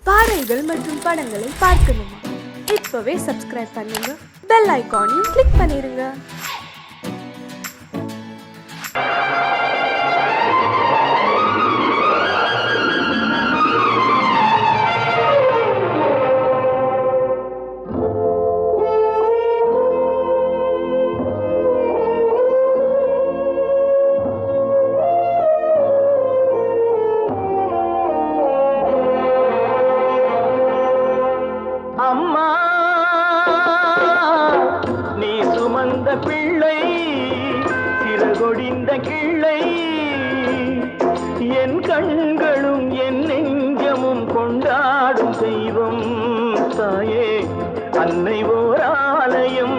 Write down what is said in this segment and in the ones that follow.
பாடல்கள் மற்றும் படங்களை பார்க்கணுமா? இப்பவே சப்ஸ்கிரைப் பண்ணுங்க, பெல் ஐகானையும் கிளிக் பண்ணிருங்க. அம்மா நீ சுமந்த பிள்ளை சிறகொடிந்த கிள்ளை என் கண்களும் என் நெஞ்சமும் கொண்டாடும் தெய்வம் தாயே அன்னை ஓர் ஆலயம்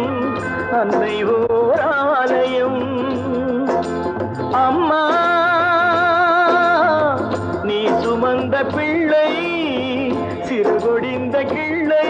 அன்னை ஓர் ஆலயம் அம்மா நீ சுமந்த பிள்ளை சிறுகொடிந்த கிள்ளை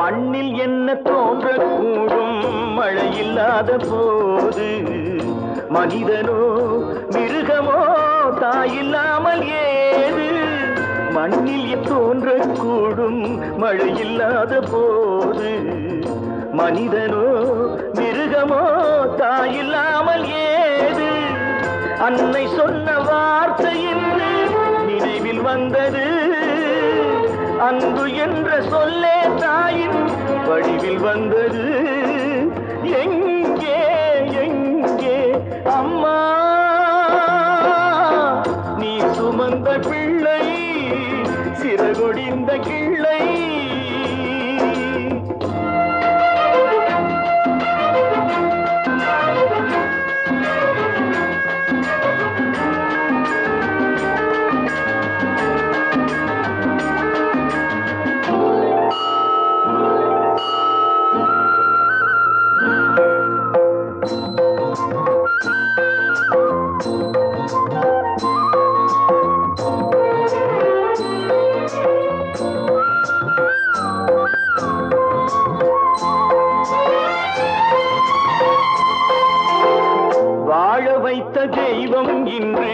மண்ணில் என்ன தோன்றக்கூடும் மழையில்லாத போது மனிதனோ மிருகமோ தாயில்லாமல் ஏது மண்ணில் தோன்றக்கூடும் மழையில்லாத போது மனிதனோ மிருகமோ தாயில்லாமல் ஏது அன்னை சொன்ன வார்த்தையின் நினைவில் வந்தது அன்பு என்ற சொல்லே தாயின் வடிவில் வந்தது எங்கே எங்கே அம்மா நீ சுமந்த பிள்ளை சிறகொடிந்த கிள்ளை வாழ வைத்த தெய்வம் இன்று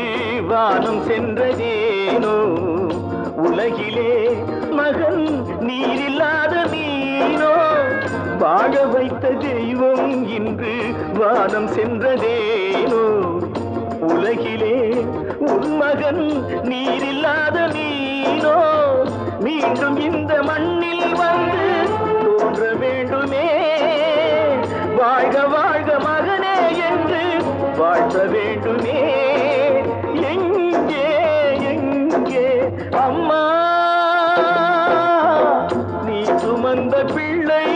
வானம் சென்றதேனோ உலகிலே மகன் நீரில்லாத மீனோ வாழ வைத்த தெய்வம் இன்று வானம் சென்றதேனோ உலகிலே உன் மகன் நீரில்லாத மீனோ மீண்டும் இந்த மண்ணில் வந்து தோன்ற வேண்டுமே வாழ்க வாழ்க மகனே என்று வாழ்த்த வேண்டுமே எங்கே எங்கே அம்மா நீ சுமந்த பிள்ளை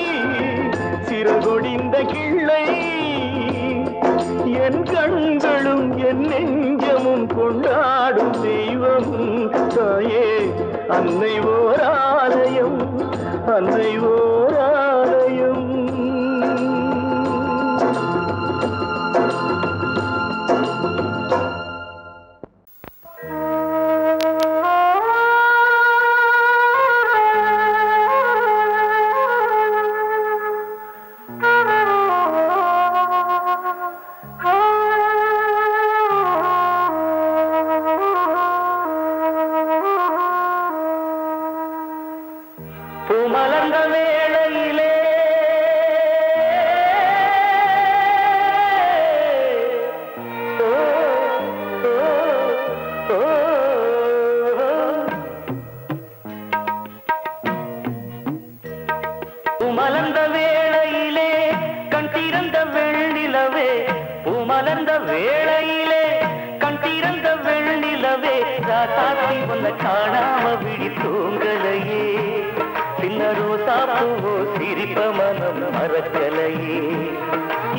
சிறகொடிந்த கிள்ளை என் கண்களும் என் நெஞ்சமும் கொண்டாடும் தெய்வம் தாயே அன்னை ஓர் ஆலயம் அன்னை ஓர் ஆலயம் பூமலர்ந்த வேளையிலே பூமலர்ந்த வேளையிலே கண் திறந்த வெள்ளிலவே பூமலர்ந்த வேளையிலே கண் திறந்த வெள்ளிலவே ராசாத்தி உன்னை காணாம விழி தூங்கலையே சின்ன சின்ன ரோசா பூவோ சிரிப்ப மனம் மறக்கலையே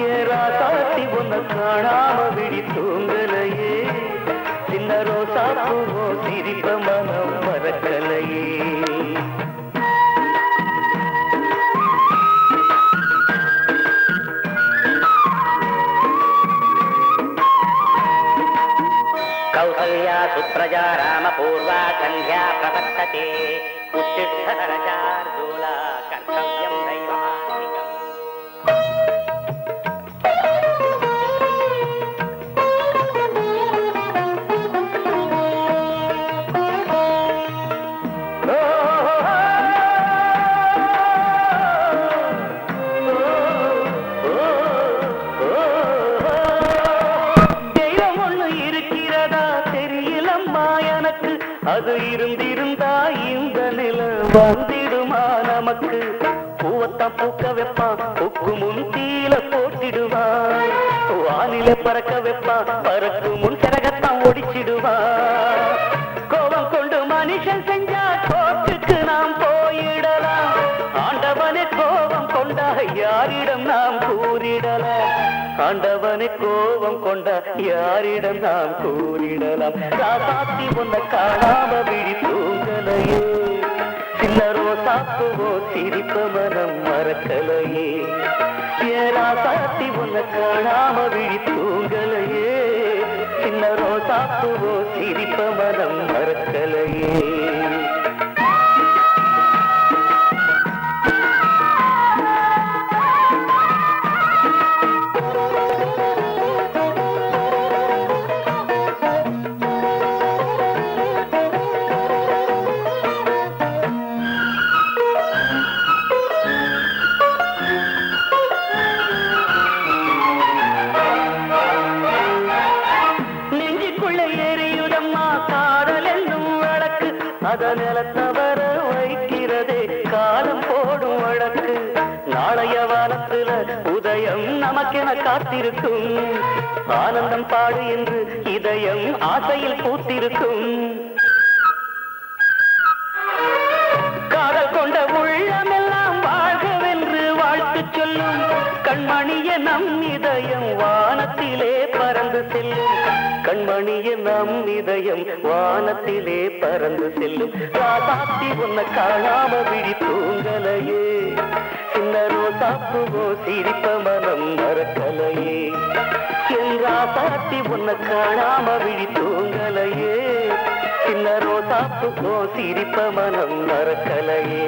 ஏராசாத்தி ஒன்ன காணாம விழி தூங்கலையே சின்ன ரோசா பூவோ சிரிப்ப மனம் மறக்கலையே कौसल्या सुप्रजा रामपूर्वा सन्ध्या प्रवर्तते उत्तिष्ठतरशार्दूला कर्तव्यं दैवमान्तिकम् அது இருந்திருந்தா இந்த நில வந்திடுமா நமக்கு பூவத்தான் பூக்க வைப்பான் பூக்கு முன் தீல போட்டிடுவான் வானில பறக்க வைப்பான் பறக்கு முன் சிறகத்தான் ஒடிச்சிடுவான் கோபம் கொண்டு மனுஷன் செஞ்சா கோட்டுக்கு நாம் போயிடலாம் ஆண்டவனே கோபம் கொண்டா யாரிடம் நாம் கூறிடலாம் ஆண்டவனை கோபம் கொண்ட யாரிடம் நாம் கூறிடலாம் ராசாத்தி ஒன்ன காணாம விழி தூங்கலையே சின்ன ரோசாப்புவோ சிரிப்ப மனம் மறக்கலையே ராசாத்தி ஒன்ன காணாம விழி தூங்கலையே சின்ன ரோசாப்புவோ சிரிப்ப மனம் மறக்கலையே நிலத்தவர வைக்கிறதே காலம் போடும் வழக்கு நாளைய வானத்துல உதயம் நமக்கென காத்திருக்கும் ஆனந்தம் பாடு என்று இதயம் ஆசையில் பூத்திருக்கும் காதல் கொண்ட உள்ளமெல்லாம் வாழ்கவென்று வாழ்த்து சொல்லும் கண்மணிய நம் இதயம் வானத்திலே பறந்து செல்லும் கண்மணிய நம் இதயம் வானத்திலே பறந்து செல்லும் ராசாத்தி உன்ன காணாம விழி தூங்கலையே சின்ன ரோசாப்புவோ சிரிப்ப மனம் மறக்கலையே என் ராசாத்தி உன்ன காணாம விழி தூங்கலையே சின்ன ரோசாப்புவோ சிரிப்ப மனம் மறக்கலையே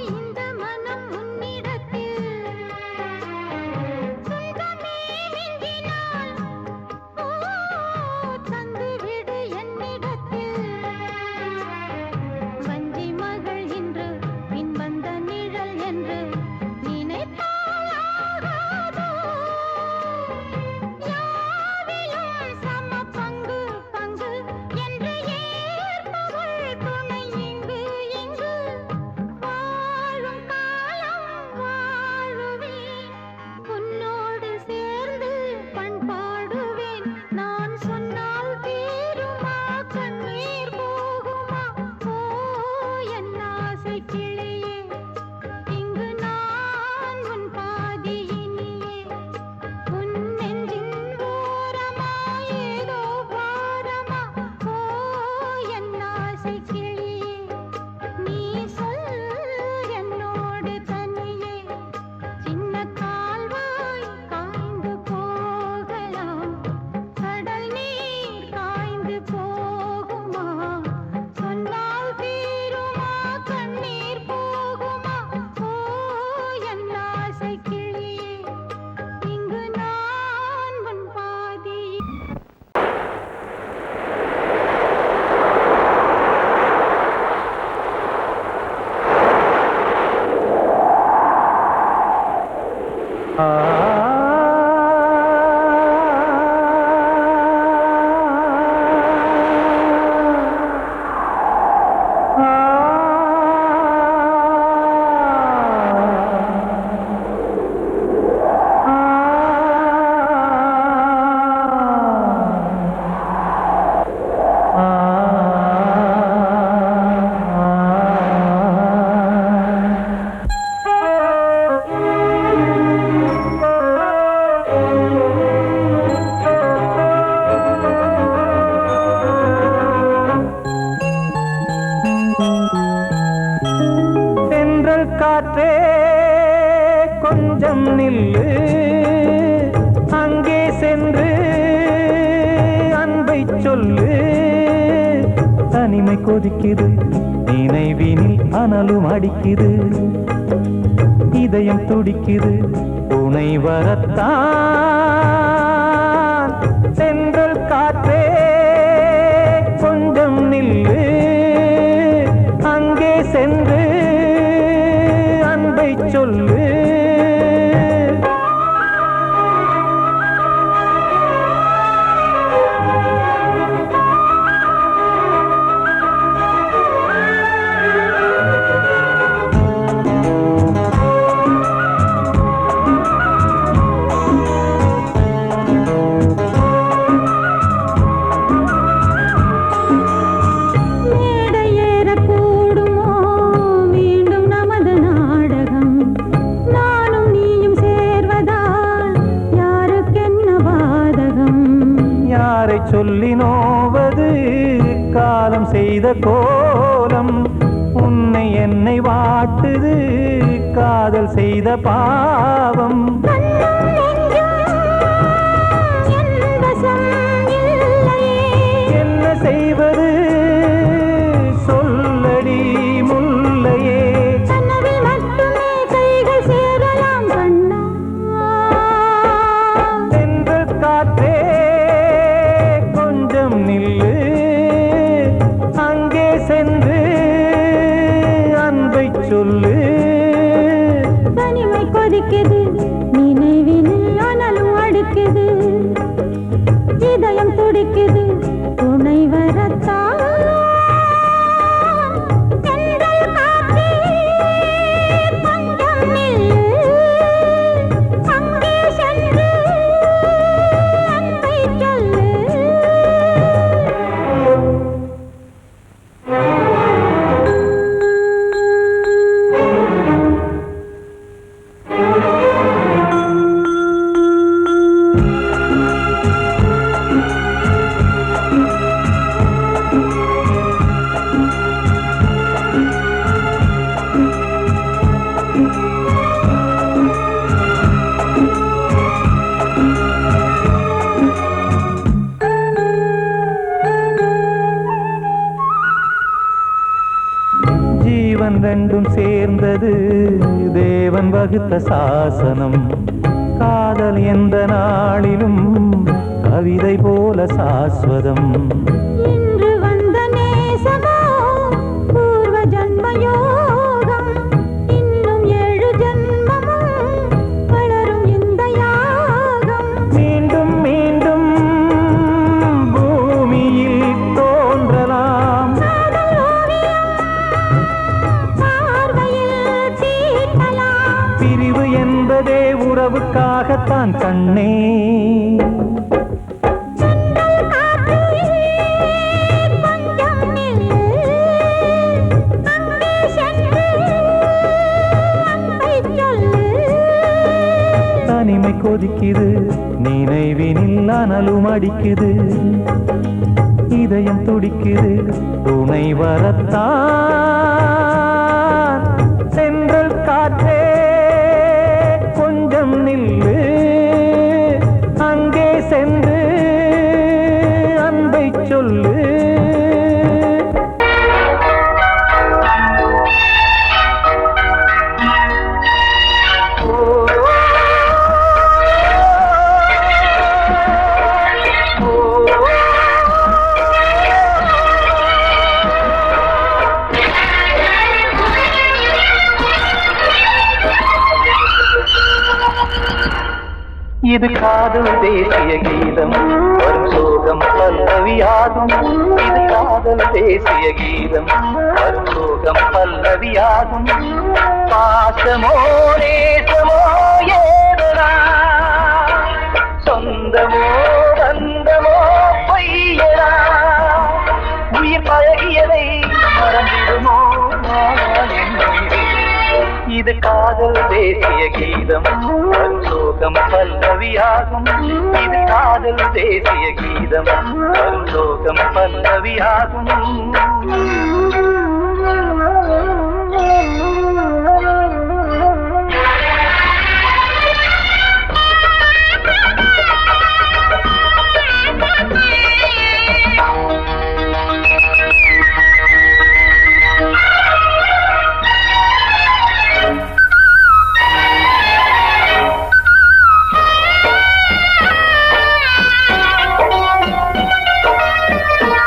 இந்த காற்றே கொஞ்சம் நில்லு, அங்கே சென்று அன்பை சொல்லு. தனிமை கொதிக்குது, நினைவினில் அனலும் அடிக்குது, இதயம் துடிக்குது துணை வரத்தான். சென்றல் காற்றே கொஞ்சம் நில்லு, அங்கே சென்று அன்பை சொல்லு. சொல்லி நோவது காலம் செய்த கோலம், உன்னை என்னை வாட்டுது காதல் செய்த பாவம். என்ன செய்வது சொல்லடி முல்லையே, சென்ற காற்றே நில்லு, அங்கே சென்று அன்பை சொல்லு. தனிமை கொதிக்குது, நினைவினில் அனலும் அடிக்குது, இதயம் துடிக்குது துணை வரத்தான். ஜீவன் ரெண்டும் சேர்ந்தது தேவன் வகுத்த சாசனம். காதல் எந்த நாளிலும் கவிதை போல சாஸ்வதம். இன்று வந்த நேசமோ பூர்வ ஜன்ம யோகம், இன்னும் 7 ஜன்மமும் வளரும் இந்த யாகம். மீண்டும் மீண்டும் பூமியில் தோன்றலாம், பிரிவு என்பதே உறவுக்காகத்தான் கண்ணே. தனிமை கொதிக்குது, நினைவினில் அனலும் அடிக்குது, இதயம் துடிக்குது துணை வரத்தான். சென்றல் காற்றே கொஞ்சம் நில்லு, அங்கே சென்று அன்பை சொல்லு. இது காதல் தேசிய கீதம் வரும் சோகம் பல்லவியாகும். இது காதல் தேசிய கீதம் வரும் சோகம் பல்லவியாகும். பாசமோ நேசமோ ஏதனா சொந்தமோ பந்தமோ பொய்யனா உயிர் பழகியதை மறந்திடுமோ இது காதல் தேசிய கீதம் சோகம் பல்லவியாகும். இது காதல் தேசிய கீதம் சோகம் பல்லவியாகும்.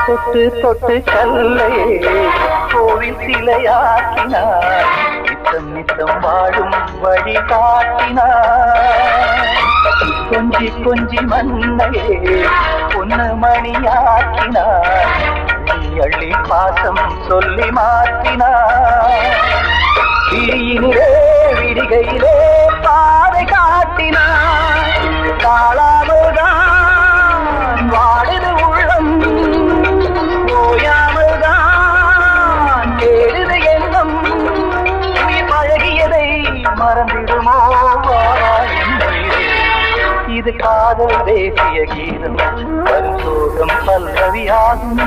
தொட்டு தொட்டு கல்லையே கோவில் சிலையாக்கினார். நித்தம் நித்தம் வாழும் வழி காட்டினார். கொஞ்சி கொஞ்சி மண்ணையே பொன்னு மணியாக்கினார். நீ அள்ளி பாசம் சொல்லி மாற்றினார். விழியினிலே விடிகையிலே பாதை காட்டினார். காளாமல்தான் வாடுது உள்ளம் ஓயாமல்தான் கேடுது எண்ணம். உயிர் பழகியதை மறந்திடுமோ இது காதல் தேசிய கீதம் வரும் சோகம் பல்லவியாகும்.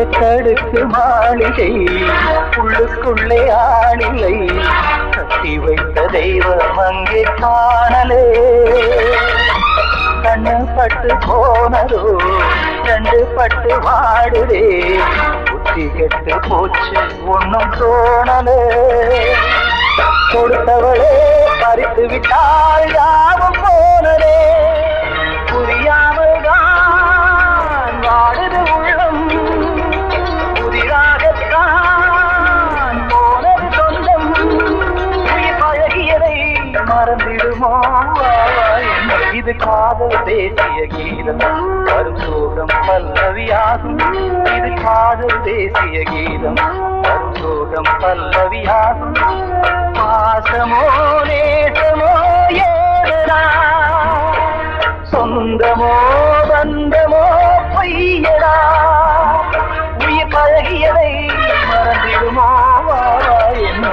எட்டடுக்கு மாளிகை உள்ளுக்குள்ளே ஆளில்லை. கட்டி வைத்த தெய்வம் அங்கே காணலே. கண்ணு பட்டு போனதோ ரெண்டு பட்டு வாடுதே. புத்தி கெட்டு போச்சு ஒன்னும் தோணலே. கொடுத்தவளே பறித்து விட்டால் யாவும் போனதே. புரியாமல் தான் வாடுது உள்ளம். புதிராகத்தான் போனது சொந்தம். உயிர் பழகியதை மறந்திடுமோ இது காதல் தேசிய கீதம் வரும் சோகம் பல்லவியாகும். இது காதல் தேசிய கீதம் வரும் சோகம் பல்லவியாகும். பாசமோ நேசமோ ஏதனா சொந்தமோ பந்தமோ பொய்யடா உயிர் பழகியதை மறந்திடுமோ என்ன.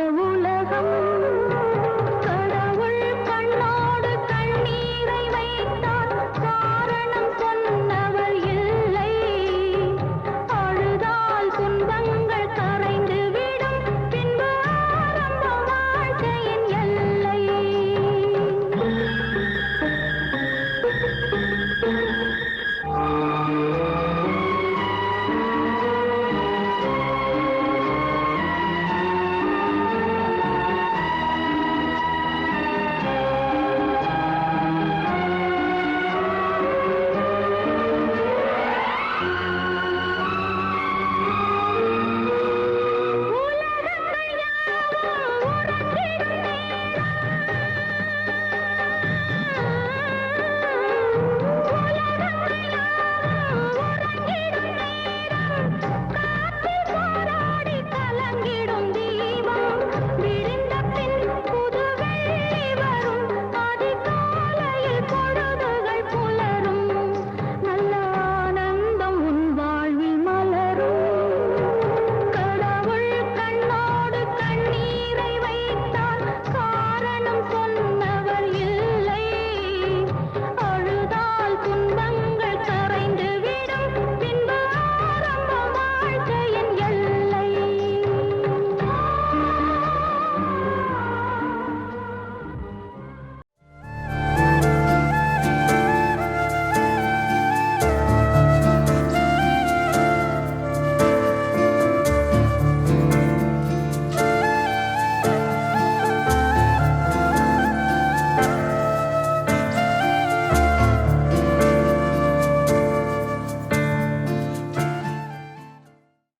உலகம்